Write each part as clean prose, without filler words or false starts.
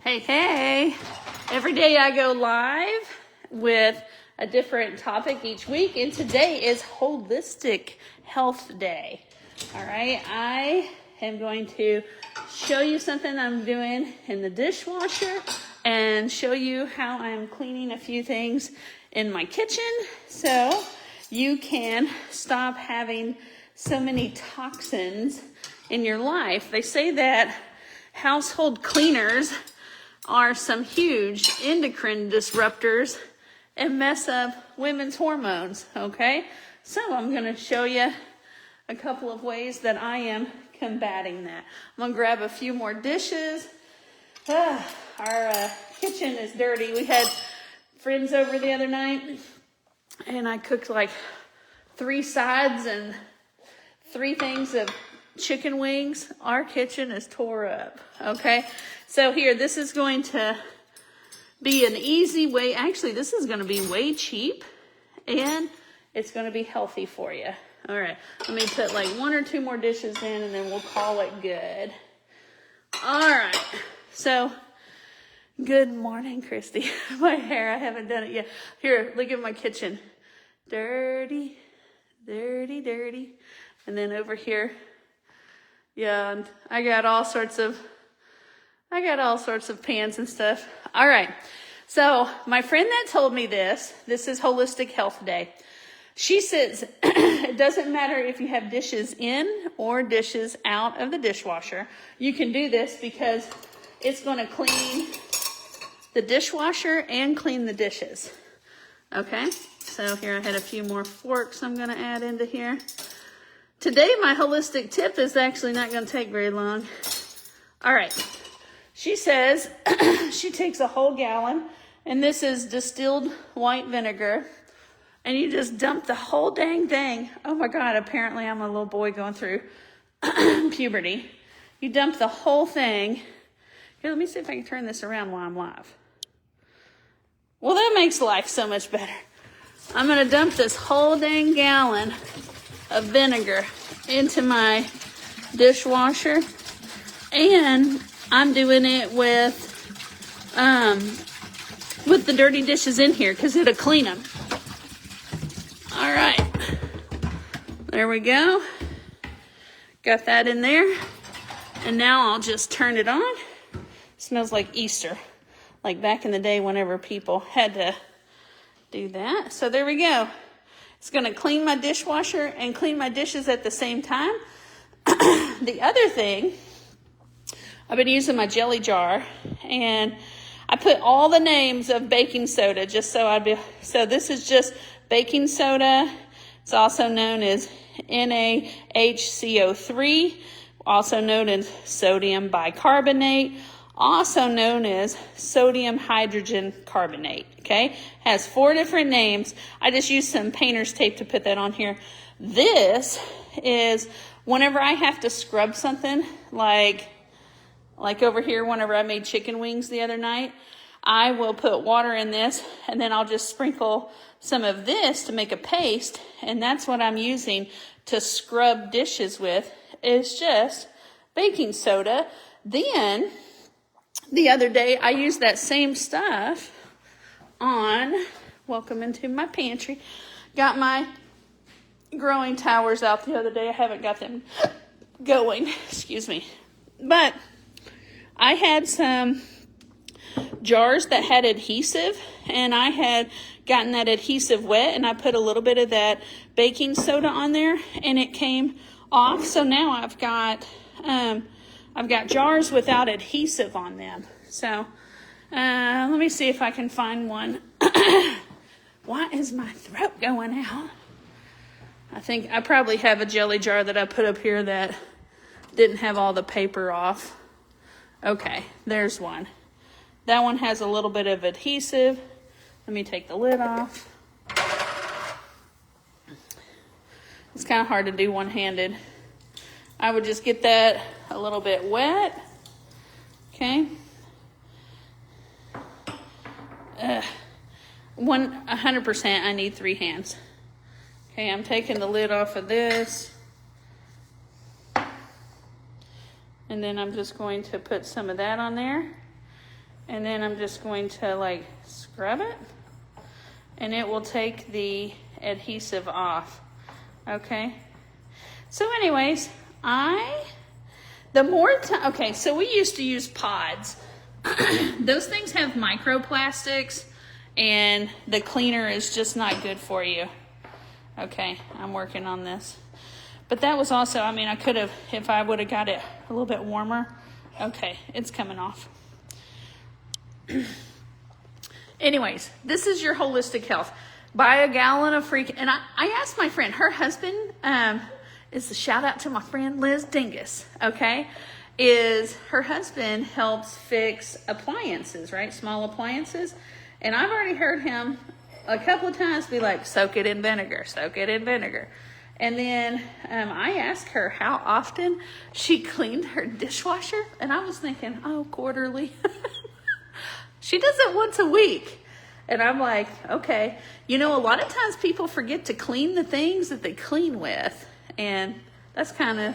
Hey, hey. Every day I go live with a different topic each week, and today is Holistic Health Day. All right, I am going to show you something I'm doing in the dishwasher and show you how I'm cleaning a few things in my kitchen so you can stop having so many toxins in your life. They say that household cleaners are some huge endocrine disruptors and mess up women's hormones, okay? So I'm going to show you a couple of ways that I am combating that. I'm going to grab a few more dishes. Our kitchen is dirty. We had friends over the other night, and I cooked like 3 sides and 3 things of chicken wings. Our kitchen is tore up, okay? So here, this is going to be an easy way. Actually, this is going to be way cheap, and it's going to be healthy for you. All right, let me put like 1 or 2 more dishes in, and then we'll call it good. All right, so good morning, Christy. My hair, I haven't done it yet. Here, look at my kitchen. Dirty, dirty, dirty. And then over here, yeah, and I got all sorts of pans and stuff. All right. So my friend that told me this is Holistic Health Day. She says it doesn't matter if you have dishes in or dishes out of the dishwasher. You can do this because it's going to clean the dishwasher and clean the dishes. Okay. So here I had a few more forks I'm going to add into here. Today my holistic tip is actually not going to take very long. All right. She says she takes a whole gallon, and this is distilled white vinegar, and you just dump the whole dang thing. Oh my God, apparently I'm a little boy going through puberty. You dump the whole thing. Here, let me see if I can turn this around while I'm live. Well, that makes life so much better. I'm going to dump this whole dang gallon of vinegar into my dishwasher, and I'm doing it with the dirty dishes in here because it'll clean them. All right, there we go. Got that in there, and now I'll just turn it on. Smells like Easter, like back in the day whenever people had to do that. So there we go. It's going to clean my dishwasher and clean my dishes at the same time. The other thing, I've been using my jelly jar, and I put all the names of baking soda just so this is just baking soda. It's also known as NaHCO3, also known as sodium bicarbonate, also known as sodium hydrogen carbonate, okay? Has 4 different names. I just used some painter's tape to put that on here. This is whenever I have to scrub something, like over here, whenever I made chicken wings the other night, I will put water in this, and then I'll just sprinkle some of this to make a paste, and that's what I'm using to scrub dishes with, is just baking soda. Then, the other day, I used that same stuff on, welcome into my pantry, got my growing towers out the other day. I haven't got them going, excuse me, but I had some jars that had adhesive, and I had gotten that adhesive wet, and I put a little bit of that baking soda on there, and it came off. So now I've got jars without adhesive on them. So let me see if I can find one. Why is my throat going out? I think I probably have a jelly jar that I put up here that didn't have all the paper off. Okay, there's one. That one has a little bit of adhesive. Let me take the lid off. It's kind of hard to do one-handed. I would just get that a little bit wet. Okay. 100%, I need 3 hands. Okay, I'm taking the lid off of this. And then I'm just going to put some of that on there. And then I'm just going to like scrub it, and it will take the adhesive off. Okay. So anyways, okay, so we used to use pods. Those things have microplastics, and the cleaner is just not good for you. Okay, I'm working on this. But that was also, I mean, I could have, if I would have got it a little bit warmer. Okay, it's coming off. Anyways, this is your holistic health. Buy a gallon of and I asked my friend, her husband, is a shout out to my friend Liz Dingus, okay? Her husband helps fix appliances, right? Small appliances. And I've already heard him a couple of times be like, soak it in vinegar, soak it in vinegar. And then I asked her how often she cleaned her dishwasher. And I was thinking, oh, quarterly. She does it once a week. And I'm like, okay. You know, a lot of times people forget to clean the things that they clean with. And that's kind of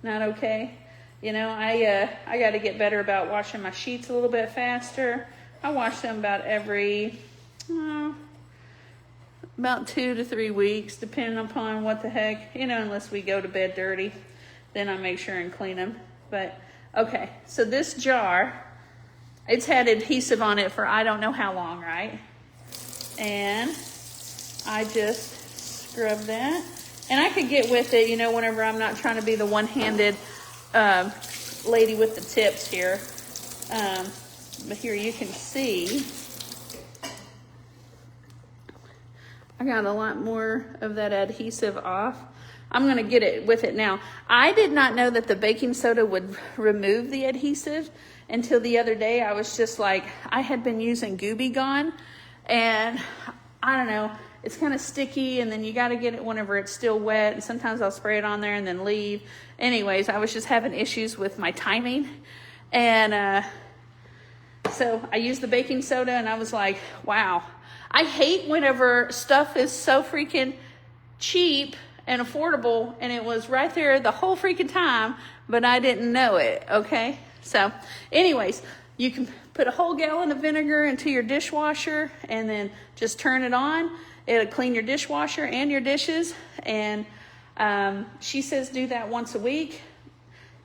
not okay. You know, I got to get better about washing my sheets a little bit faster. I wash them about about 2 to 3 weeks, depending upon what the heck, you know, unless we go to bed dirty, then I make sure and clean them. But, okay, so this jar, it's had adhesive on it for I don't know how long, right? And I just scrub that. And I could get with it, you know, whenever I'm not trying to be the one-handed lady with the tips here. But here you can see I got a lot more of that adhesive off. I'm going to get it with it now. I did not know that the baking soda would remove the adhesive until the other day. I was just like, I had been using Gooby Gone, and I don't know, it's kind of sticky, and then you got to get it whenever it's still wet, and sometimes I'll spray it on there and then leave. Anyways, I was just having issues with my timing, and so I used the baking soda, and I was like, wow. I hate whenever stuff is so freaking cheap and affordable, and it was right there the whole freaking time, but I didn't know it, okay? So anyways, you can put a whole gallon of vinegar into your dishwasher and then just turn it on. It'll clean your dishwasher and your dishes, and she says do that once a week.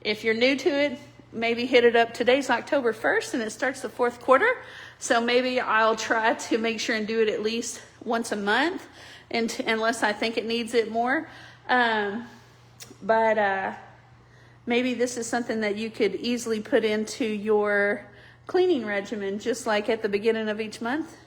If you're new to it, maybe hit it up. Today's October 1st, and it starts the 4th quarter. So maybe I'll try to make sure and do it at least once a month, unless I think it needs it more. But maybe this is something that you could easily put into your cleaning regimen, just like at the beginning of each month.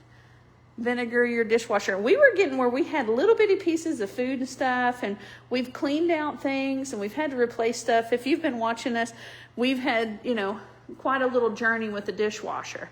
Vinegar your dishwasher. We were getting where we had little bitty pieces of food and stuff, and we've cleaned out things, and we've had to replace stuff. If you've been watching us, we've had, you know, quite a little journey with the dishwasher.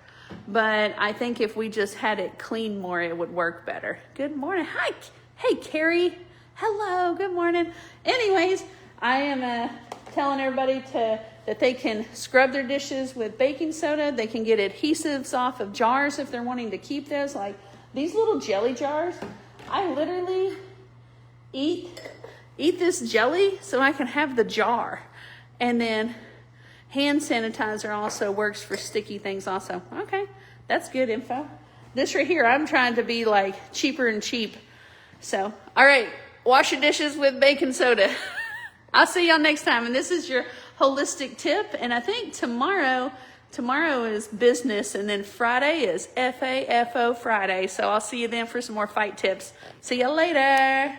But I think if we just had it clean more, it would work better. Good morning. Hi. Hey, Carrie. Hello. Good morning. Anyways, I am telling everybody that they can scrub their dishes with baking soda. They can get adhesives off of jars if they're wanting to keep those. Like these little jelly jars, I literally eat this jelly so I can have the jar. And then hand sanitizer also works for sticky things also. Okay, that's good info. This right here, I'm trying to be like cheaper and cheap. So, all right, wash your dishes with baking soda. I'll see y'all next time. And this is your holistic tip. And I think tomorrow is business, and then Friday is FAFO Friday. So I'll see you then for some more fight tips. See you later.